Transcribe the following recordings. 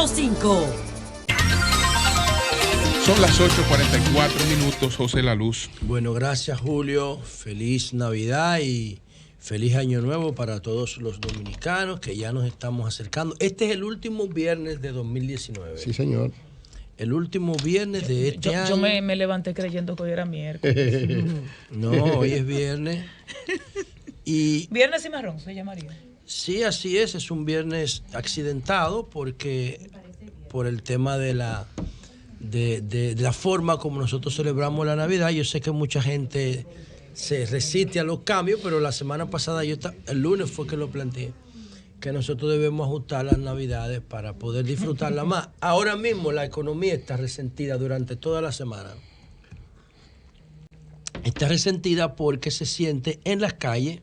105. Son las 8:44, José La Luz. Bueno, gracias Julio. Feliz Navidad y feliz Año Nuevo para todos los dominicanos que ya nos estamos acercando. Este es el último viernes de 2019. Sí, señor. El último viernes de este año. Yo me levanté creyendo que hoy era miércoles. No, hoy es viernes. Y Viernes y marrón se llamaría. sí, así es un viernes accidentado porque por el tema de la forma como nosotros celebramos la Navidad. Yo sé que mucha gente se resiste a los cambios, pero la semana pasada, el lunes fue que lo planteé, que nosotros debemos ajustar las Navidades para poder disfrutarla más. Ahora mismo la economía está resentida durante toda la semana. Está resentida porque se siente en las calles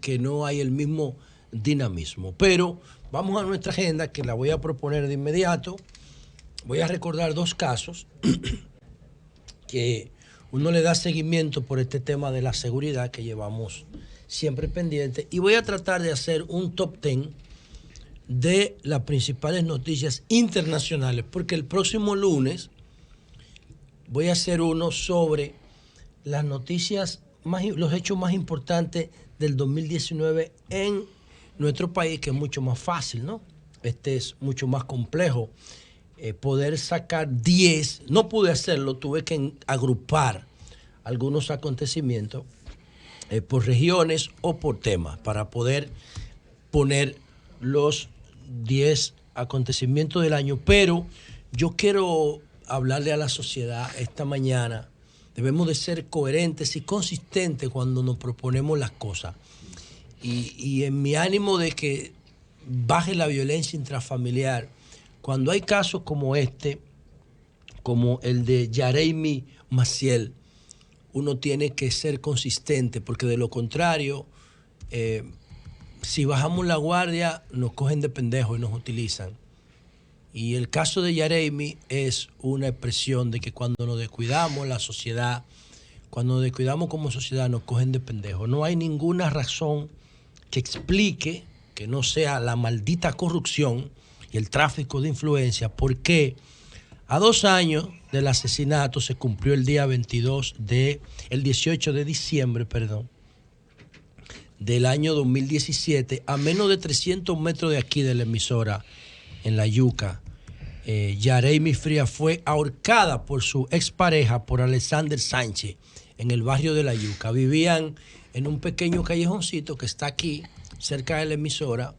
que no hay el mismo dinamismo. Pero vamos a nuestra agenda, que la voy a proponer de inmediato. Voy a recordar dos casos que uno le da seguimiento por este tema de la seguridad que llevamos siempre pendiente. Y voy a tratar de hacer un top 10 de las principales noticias internacionales, porque el próximo lunes voy a hacer uno sobre las noticias, los hechos más importantes del 2019 en nuestro país, que es mucho más fácil, ¿no? Este es mucho más complejo. Poder sacar 10, no pude hacerlo, tuve que agrupar algunos acontecimientos por regiones o por temas para poder poner los 10 acontecimientos del año. Pero yo quiero hablarle a la sociedad esta mañana. Debemos de ser coherentes y consistentes cuando nos proponemos las cosas. Y en mi ánimo de que baje la violencia intrafamiliar, cuando hay casos como este, como el de Yareimi Maciel, uno tiene que ser consistente, porque de lo contrario, si bajamos la guardia, nos cogen de pendejos y nos utilizan. Y el caso de Yareimi es una expresión de que cuando nos descuidamos, la sociedad, cuando nos descuidamos como sociedad, nos cogen de pendejos. No hay ninguna razón que explique que no sea la maldita corrupción y el tráfico de influencia, porque a 2 años del asesinato se cumplió el día el 18 de diciembre, del año 2017, a menos de 300 metros de aquí de la emisora, en La Yuca. Yareimi Frías fue ahorcada por su expareja, por Alexander Sánchez, en el barrio de La Yuca. Vivían en un pequeño callejoncito que está aquí, cerca de la emisora,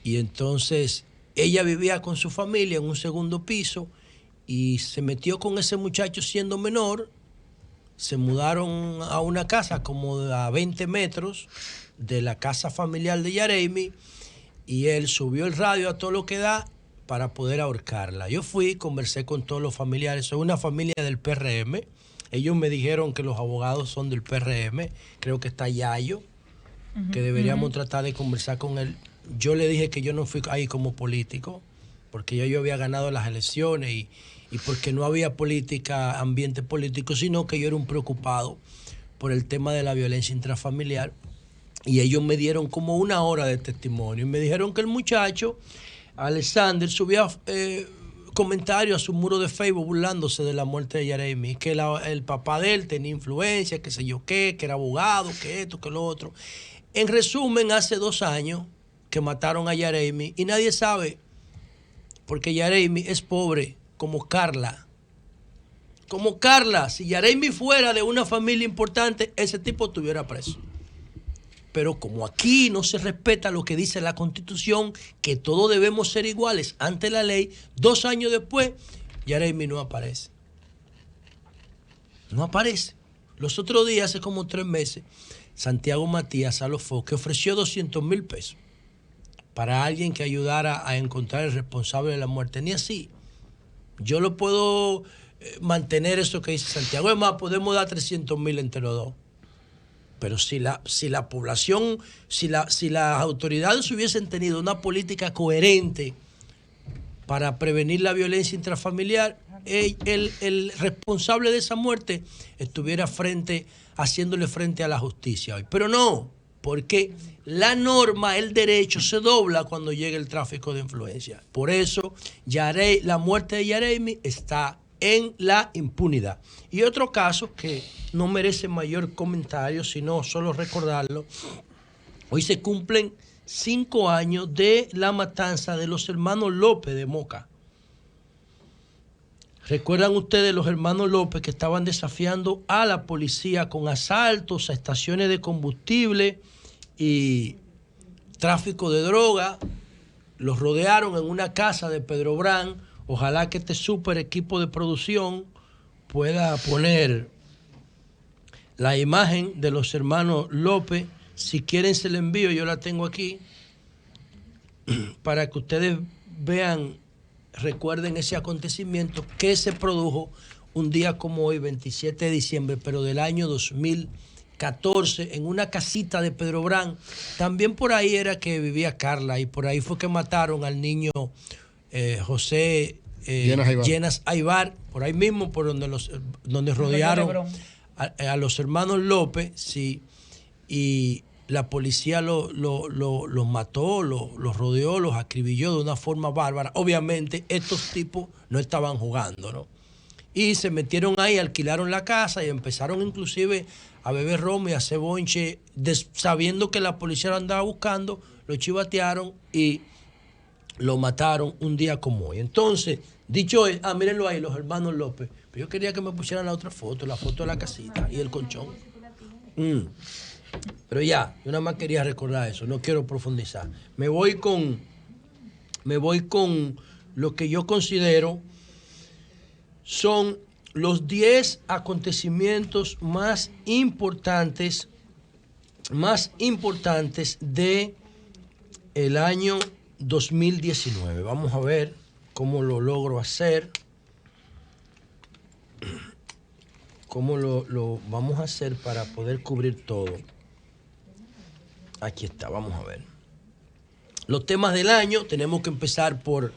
y entonces ella vivía con su familia en un segundo piso y se metió con ese muchacho siendo menor. Se mudaron a una casa como a 20 metros de la casa familiar de Yareimi y él subió el radio a todo lo que da para poder ahorcarla. Yo fui, conversé con todos los familiares. Soy una familia del PRM. Ellos me dijeron que los abogados son del PRM. Creo que está Yayo, que deberíamos tratar de conversar con él. Yo le dije que yo no fui ahí como político, porque ya yo había ganado las elecciones y porque no había política, ambiente político, sino que yo era un preocupado por el tema de la violencia intrafamiliar. Y ellos me dieron como 1 hora de testimonio y me dijeron que el muchacho, Alexander, subía comentarios a su muro de Facebook burlándose de la muerte de Yareimi, que el papá de él tenía influencia, que sé yo qué, que era abogado, que esto, que lo otro. En resumen, hace 2 años que mataron a Yareimi y nadie sabe, porque Yareimi es pobre como Carla. Como Carla, si Yareimi fuera de una familia importante, ese tipo estuviera preso. Pero como aquí no se respeta lo que dice la Constitución, que todos debemos ser iguales ante la ley, 2 años después, Yareimi no aparece. No aparece. Los otros días, hace como 3 meses, Santiago Matías Salofó, que ofreció 200,000 pesos para alguien que ayudara a encontrar el responsable de la muerte. Ni así. Yo lo puedo mantener eso que dice Santiago. Es más, podemos dar 300,000 entre los dos. Pero si la población, si las autoridades hubiesen tenido una política coherente para prevenir la violencia intrafamiliar, el responsable de esa muerte estuviera haciéndole frente a la justicia hoy. Pero no, porque la norma, el derecho se dobla cuando llega el tráfico de influencia. Por eso la muerte de Yaremi está en la impunidad. Y otro caso que no merece mayor comentario, sino solo recordarlo. Hoy se cumplen 5 años de la matanza de los hermanos López de Moca. ¿Recuerdan ustedes los hermanos López que estaban desafiando a la policía con asaltos a estaciones de combustible y tráfico de droga? Los rodearon en una casa de Pedro Brán. Ojalá que este super equipo de producción pueda poner la imagen de los hermanos López. Si quieren se la envío, yo la tengo aquí, para que ustedes vean, recuerden ese acontecimiento que se produjo un día como hoy, 27 de diciembre, pero del año 2014, en una casita de Pedro Brán. También por ahí era que vivía Carla, y por ahí fue que mataron al niño José Llenas Aybar, por ahí mismo, por donde rodearon a los hermanos López, sí, y la policía los mató, los rodeó, los acribilló de una forma bárbara. Obviamente estos tipos no estaban jugando, ¿no? Y se metieron ahí, alquilaron la casa y empezaron inclusive a beber romo y a hacer bonche, sabiendo que la policía lo andaba buscando, lo chivatearon y lo mataron un día como hoy. Entonces, dicho es, mírenlo ahí, los hermanos López. Pero yo quería que me pusieran la otra foto, la foto de la casita y el colchón. Pero ya, yo nada más quería recordar eso, no quiero profundizar. Me voy con lo que yo considero son los 10 acontecimientos más importantes de el año 2019. Vamos a ver cómo lo logro hacer. ¿Cómo lo vamos a hacer para poder cubrir todo? Aquí está, vamos a ver. Los temas del año, tenemos que empezar por,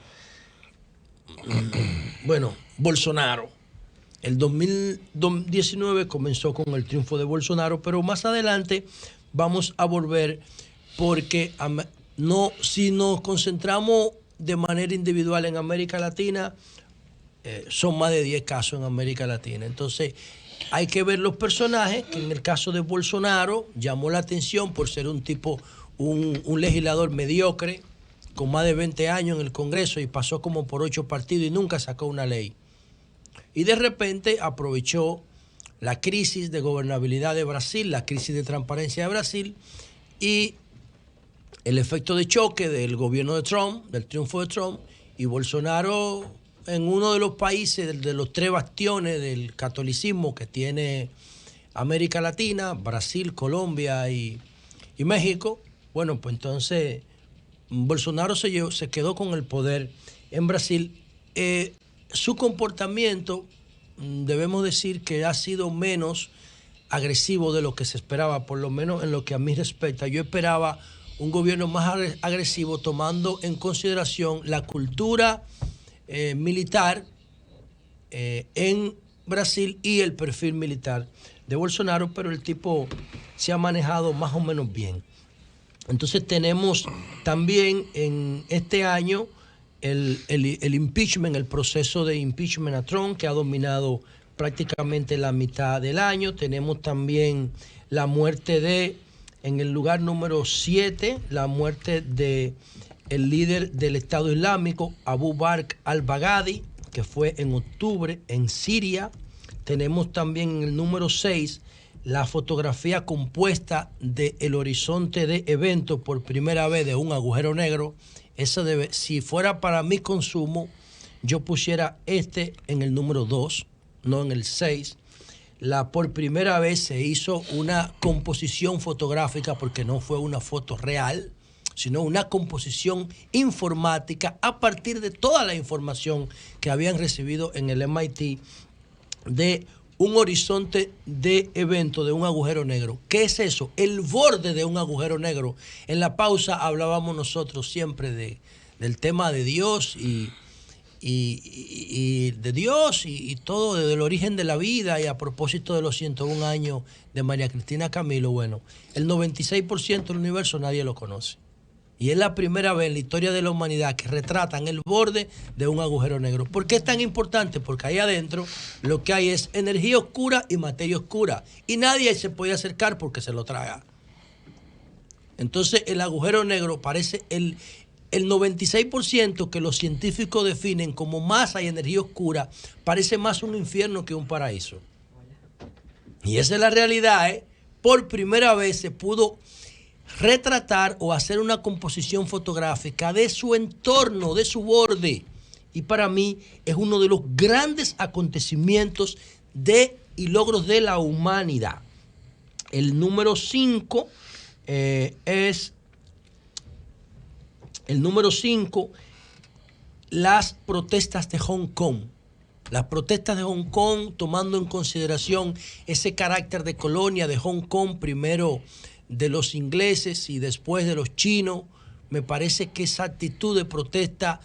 Bolsonaro. El 2019 comenzó con el triunfo de Bolsonaro, pero más adelante vamos a volver porque si nos concentramos de manera individual en América Latina, son más de 10 casos en América Latina. Entonces, hay que ver los personajes, que en el caso de Bolsonaro llamó la atención por ser un legislador mediocre, con más de 20 años en el Congreso y pasó como por 8 partidos y nunca sacó una ley. Y de repente aprovechó la crisis de gobernabilidad de Brasil, la crisis de transparencia de Brasil y el efecto de choque del gobierno de Trump, del triunfo de Trump, y Bolsonaro en uno de los países, de los 3 bastiones del catolicismo que tiene América Latina, Brasil, Colombia y México. Bueno, pues entonces Bolsonaro se quedó con el poder en Brasil. Su comportamiento, debemos decir que ha sido menos agresivo de lo que se esperaba, por lo menos en lo que a mí respecta. Yo esperaba un gobierno más agresivo, tomando en consideración la cultura militar en Brasil y el perfil militar de Bolsonaro, pero el tipo se ha manejado más o menos bien. Entonces tenemos también en este año el impeachment, el proceso de impeachment a Trump, que ha dominado prácticamente la mitad del año. Tenemos también la muerte en el lugar número 7, la muerte de el líder del Estado Islámico, Abu Bakr al-Baghdadi, que fue en octubre en Siria. Tenemos también en el número 6 la fotografía compuesta del horizonte de eventos por primera vez de un agujero negro. Si fuera para mi consumo, yo pusiera en el número 2, no en el 6. Por primera vez se hizo una composición fotográfica, porque no fue una foto real, sino una composición informática a partir de toda la información que habían recibido en el MIT de un horizonte de evento de un agujero negro. ¿Qué es eso? El borde de un agujero negro. En la pausa hablábamos nosotros siempre del tema de Dios y de Dios y todo, desde el origen de la vida, y a propósito de los 101 años de María Cristina Camilo, bueno, el 96% del universo nadie lo conoce. Y es la primera vez en la historia de la humanidad que retratan el borde de un agujero negro. ¿Por qué es tan importante? Porque ahí adentro lo que hay es energía oscura y materia oscura. Y nadie se puede acercar porque se lo traga. Entonces el agujero negro parece el 96% que los científicos definen como masa y energía oscura, parece más un infierno que un paraíso. Y esa es la realidad, ¿eh? Por primera vez se pudo retratar o hacer una composición fotográfica de su entorno, de su borde. Y para mí es uno de los grandes acontecimientos y logros de la humanidad. El número 5 es... El número 5, las protestas de Hong Kong. Las protestas de Hong Kong, tomando en consideración ese carácter de colonia de Hong Kong, primero de los ingleses y después de los chinos, me parece que esa actitud de protesta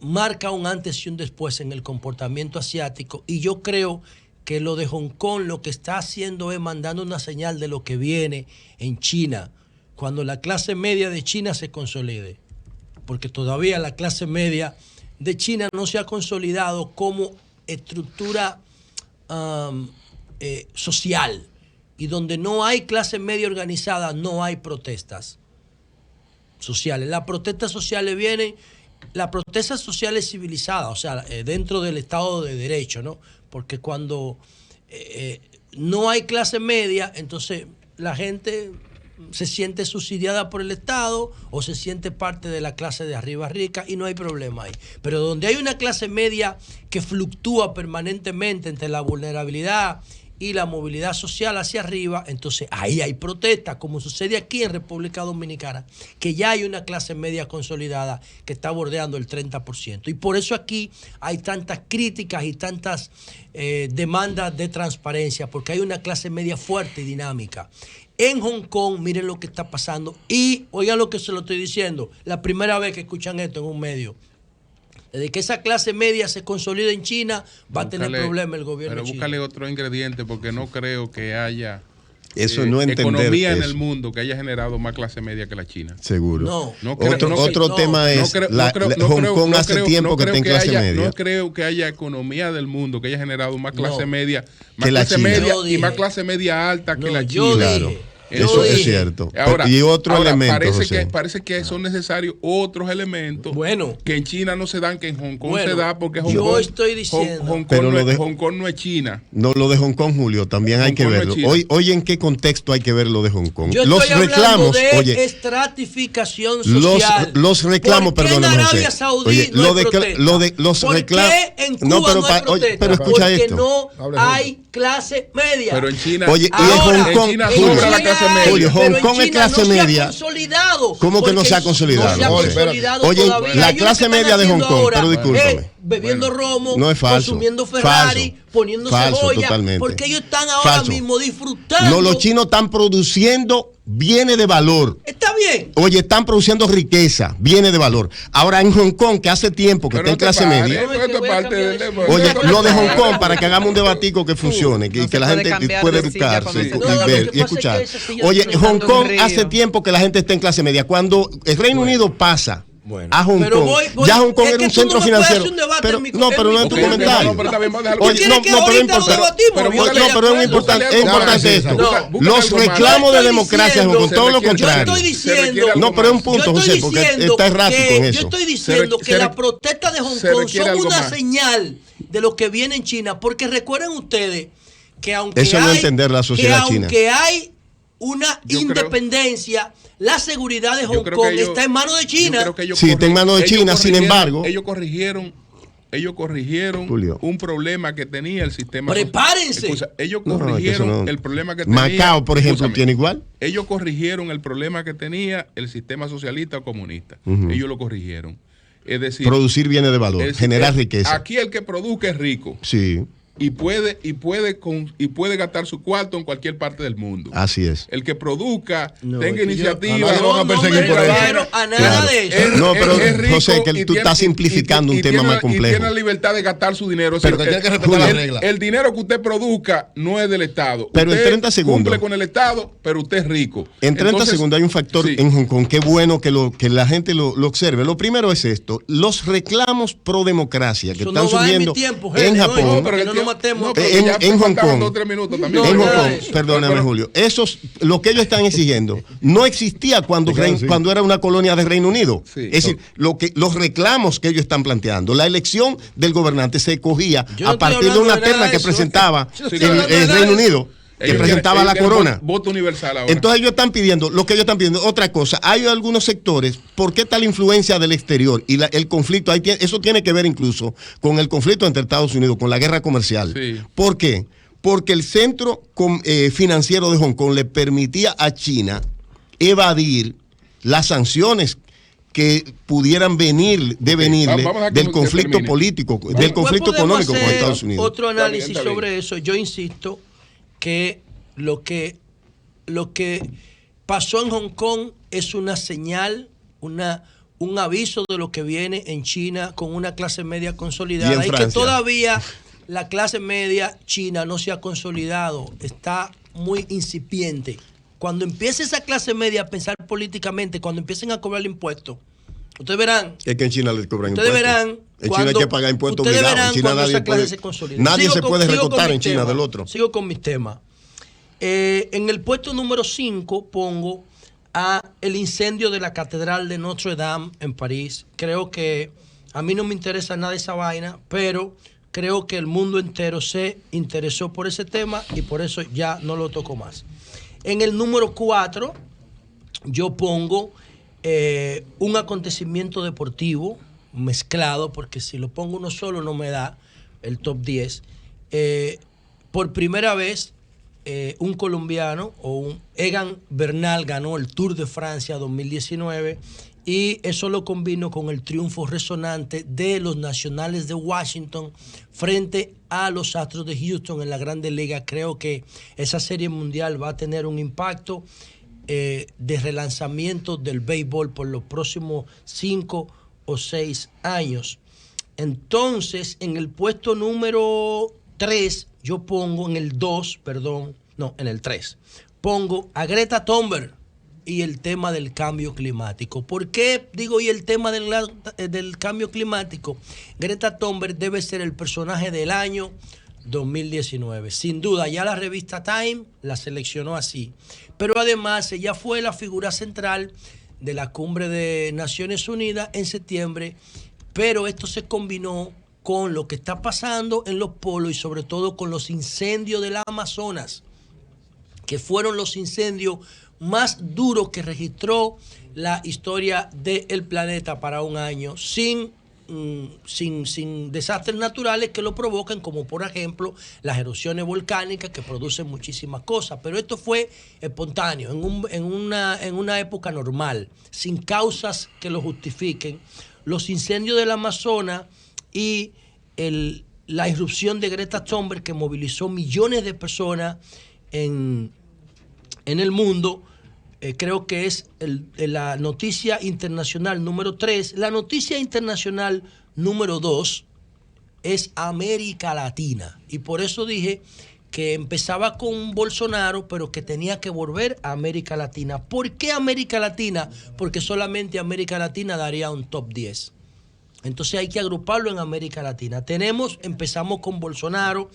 marca un antes y un después en el comportamiento asiático. Y yo creo que lo de Hong Kong lo que está haciendo es mandando una señal de lo que viene en China, cuando la clase media de China se consolide. Porque todavía la clase media de China no se ha consolidado como estructura social. Y donde no hay clase media organizada, no hay protestas sociales. Las protestas sociales vienen, las protestas sociales civilizadas, o sea, dentro del Estado de Derecho, ¿no? Porque cuando no hay clase media, entonces la gente se siente subsidiada por el Estado o se siente parte de la clase de arriba rica y no hay problema ahí. Pero donde hay una clase media que fluctúa permanentemente entre la vulnerabilidad y la movilidad social hacia arriba, entonces ahí hay protestas, como sucede aquí en República Dominicana, que ya hay una clase media consolidada que está bordeando el 30%. Y por eso aquí hay tantas críticas y tantas demandas de transparencia, porque hay una clase media fuerte y dinámica. En Hong Kong, miren lo que está pasando. Y oigan lo que se lo estoy diciendo, la primera vez que escuchan esto en un medio. Desde que esa clase media se consolida en China, va a tener problemas el gobierno chino. Pero búscale otro ingrediente, porque no creo que haya economía en el mundo que haya generado más clase media que la China. Seguro. Otro tema es Hong Kong hace tiempo que está en clase media. No creo que haya economía del mundo que haya generado más clase media, más clase media y más clase media alta que la China. Claro. Eso es cierto. Ahora, y otro elemento, parece que son necesarios otros elementos que en China no se dan, que en Hong Kong se da, porque Hong Kong no es China. No, lo de Hong Kong, Julio, también hay que verlo. Hoy en qué contexto hay que ver lo de Hong Kong. Yo los estoy reclamos, de estratificación social. Los reclamos, perdóname, José. Oye, los reclamos. En Cuba no hay protesta? Pero escucha porque esto. No hay clase media. Pero en China, oye, y en Hong Kong, sobra la clase media. Julio, Hong Kong es clase media. ¿Cómo que no se ha consolidado? No se ha consolidado. Oye, todavía. la clase media de Hong Kong, pero discúlpame. Bebiendo romo, no es falso, consumiendo Ferrari, poniéndose joya, totalmente. porque ellos están ahora mismo disfrutando. No, los chinos están produciendo bienes de valor. Está bien. Oye, están produciendo riqueza, bienes de valor. Ahora en Hong Kong, que hace tiempo que está en clase media. Oye, lo de Hong Kong, para que hagamos un debatico que funcione, que la gente pueda educarse y ver y escuchar. Oye, Hong Kong hace tiempo que la gente está en clase media. Cuando el Reino Unido pasa a Hong Kong, ya Hong Kong era un centro financiero. Pero no es tu comentario. Oye, no, pero es importante. Pero es importante esto. Los reclamos de democracia, con todo lo contrario. No, pero es un punto, José, porque está errático en eso. Yo estoy diciendo que las protestas de Hong Kong son una señal de lo que viene en China, porque recuerden ustedes que aunque eso no entender la sociedad china. Aunque hay una independencia, la seguridad de Hong Kong está en manos de China. Sí, está en manos de China, sin embargo. Ellos corrigieron Julio, un problema que tenía el sistema. ¡Prepárense! Ellos corrigieron el problema que tenía. Macao, por ejemplo, tiene igual. Ellos corrigieron el problema que tenía el sistema socialista o comunista. Ellos lo corrigieron. Es decir, producir bienes de valor, generar riqueza. Aquí el que produzca es rico. Sí. y puede gastar su cuarto en cualquier parte del mundo. Así es. El que produzca, tenga iniciativa. A nada de eso. No, pero José, que tú estás simplificando un tema más complejo. Y tiene la libertad de gastar su dinero. Pero que tiene que respetar las reglas. El dinero que usted produzca no es del Estado. Pero usted en 30 segundos. cumple con el Estado, pero usted es rico. En 30 segundos hay un factor en Hong Kong. Qué bueno que la gente lo observe. Lo primero es esto. Los reclamos pro democracia que están subiendo en Japón. En Hong Kong. Perdóname, Julio. Lo que ellos están exigiendo no existía cuando era una colonia del Reino Unido. Sí, es decir, los reclamos que ellos están planteando. La elección del gobernante se cogía a partir de una terna que presentaba el Reino Unido. Que presentaba la corona. Voto universal ahora. Entonces ellos están pidiendo, lo que ellos están pidiendo, otra cosa. Hay algunos sectores, ¿por qué tal influencia del exterior? Y el conflicto, eso tiene que ver incluso con el conflicto entre Estados Unidos, con la guerra comercial. Sí. ¿Por qué? Porque el centro financiero de Hong Kong le permitía a China evadir las sanciones que pudieran venirle del conflicto político, del conflicto económico con Estados Unidos. Otro análisis sobre eso, yo insisto que lo que pasó en Hong Kong es una señal, un aviso de lo que viene en China con una clase media consolidada y que todavía la clase media china no se ha consolidado, está muy incipiente. Cuando empiece esa clase media a pensar políticamente, cuando empiecen a cobrar impuestos, ustedes verán. Es que en China les cobran impuestos. Ustedes verán. En China hay que pagar impuestos obligados. En China nadie se puede recortar en China del otro. Sigo con mis temas. En el puesto número 5 pongo a el incendio de la Catedral de Notre Dame en París. Creo que a mí no me interesa nada esa vaina, pero creo que el mundo entero se interesó por ese tema y por eso ya no lo toco más. En el número 4 yo pongo un acontecimiento deportivo mezclado, porque si lo pongo uno solo no me da el top 10. Por primera vez un colombiano Egan Bernal ganó el Tour de Francia 2019 y eso lo combino con el triunfo resonante de los Nacionales de Washington frente a los Astros de Houston en la Grande Liga. Creo que esa serie mundial va a tener un impacto de relanzamiento del béisbol por los próximos 5 o 6 años. Entonces, en el puesto número 3, yo pongo en el 3, pongo a Greta Thunberg y el tema del cambio climático. ¿Por qué digo y el tema del cambio climático? Greta Thunberg debe ser el personaje del año 2019. Sin duda, ya la revista Time la seleccionó así. Pero además, ella fue la figura central de la cumbre de Naciones Unidas en septiembre, pero esto se combinó con lo que está pasando en los polos y sobre todo con los incendios del Amazonas, que fueron los incendios más duros que registró la historia del planeta para un año, sin desastres naturales que lo provocan, como por ejemplo las erupciones volcánicas que producen muchísimas cosas. Pero esto fue espontáneo, en una época normal, sin causas que lo justifiquen. Los incendios del Amazonas y la irrupción de Greta Thunberg, que movilizó millones de personas en el mundo, creo que es la noticia internacional número 3. La noticia internacional número 2 es América Latina. Y por eso dije que empezaba con Bolsonaro, pero que tenía que volver a América Latina. ¿Por qué América Latina? Porque solamente América Latina daría un top 10. Entonces hay que agruparlo en América Latina. Empezamos con Bolsonaro,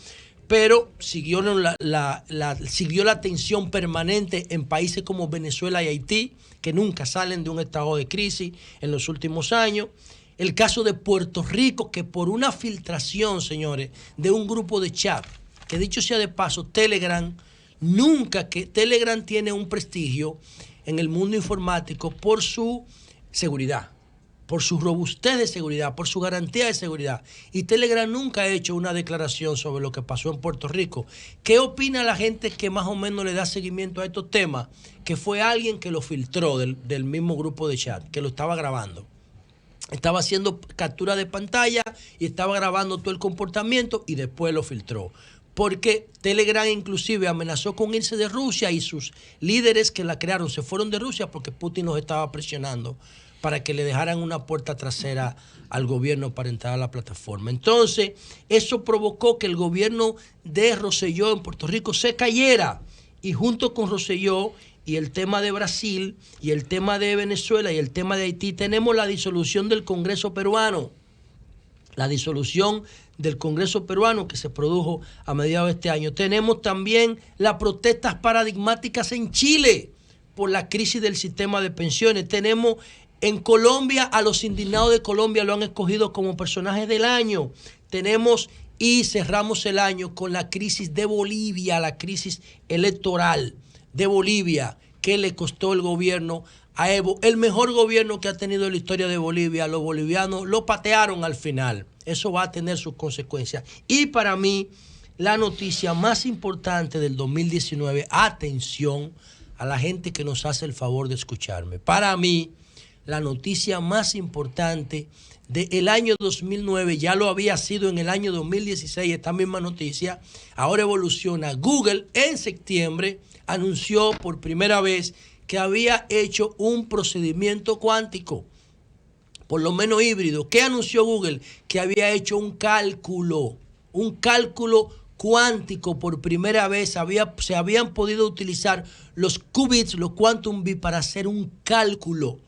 pero siguió la tensión permanente en países como Venezuela y Haití, que nunca salen de un estado de crisis en los últimos años. El caso de Puerto Rico, que por una filtración, señores, de un grupo de chat, que dicho sea de paso, Telegram tiene un prestigio en el mundo informático por su seguridad, por su robustez de seguridad, por su garantía de seguridad. Y Telegram nunca ha hecho una declaración sobre lo que pasó en Puerto Rico. ¿Qué opina la gente que más o menos le da seguimiento a estos temas? Que fue alguien que lo filtró del mismo grupo de chat, que lo estaba grabando. estaba haciendo captura de pantalla y estaba grabando todo el comportamiento y después lo filtró. Porque Telegram inclusive amenazó con irse de Rusia y sus líderes que la crearon se fueron de Rusia porque Putin los estaba presionando para que le dejaran una puerta trasera al gobierno para entrar a la plataforma. Entonces, eso provocó que el gobierno de Rosselló en Puerto Rico se cayera. Y junto con Rosselló y el tema de Brasil y el tema de Venezuela y el tema de Haití, tenemos la disolución del Congreso peruano. La disolución del Congreso peruano que se produjo a mediados de este año. Tenemos también las protestas paradigmáticas en Chile por la crisis del sistema de pensiones. Tenemos en Colombia, a los indignados de Colombia lo han escogido como personajes del año. Tenemos y cerramos el año con la crisis de Bolivia, la crisis electoral de Bolivia, que le costó el gobierno a Evo, el mejor gobierno que ha tenido la historia de Bolivia. Los bolivianos lo patearon al final. Eso va a tener sus consecuencias. Y para mí, la noticia más importante del 2019, atención a la gente que nos hace el favor de escucharme. Para mí, la noticia más importante del año 2009, ya lo había sido en el año 2016, esta misma noticia, ahora evoluciona. Google en septiembre anunció por primera vez que había hecho un procedimiento cuántico, por lo menos híbrido. ¿Qué anunció Google? Que había hecho un cálculo cuántico por primera vez. Se habían podido utilizar los qubits, los quantum bits, para hacer un cálculo.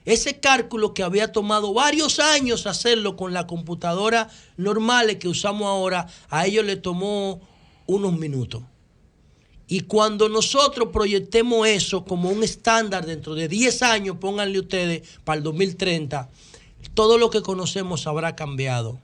Ese cálculo que había tomado varios años hacerlo con la computadora normales que usamos ahora, a ellos les tomó unos minutos. Y cuando nosotros proyectemos eso como un estándar dentro de 10 años, pónganle ustedes, para el 2030, todo lo que conocemos habrá cambiado.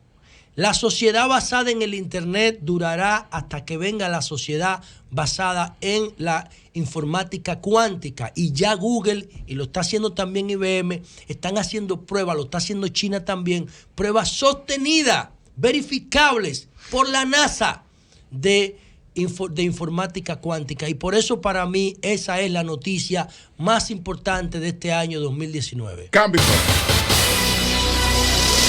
La sociedad basada en el Internet durará hasta que venga la sociedad basada en la informática cuántica. Y ya Google, y lo está haciendo también IBM, están haciendo pruebas, lo está haciendo China también, pruebas sostenidas, verificables por la NASA de informática cuántica. Y por eso para mí esa es la noticia más importante de este año 2019. Cambio.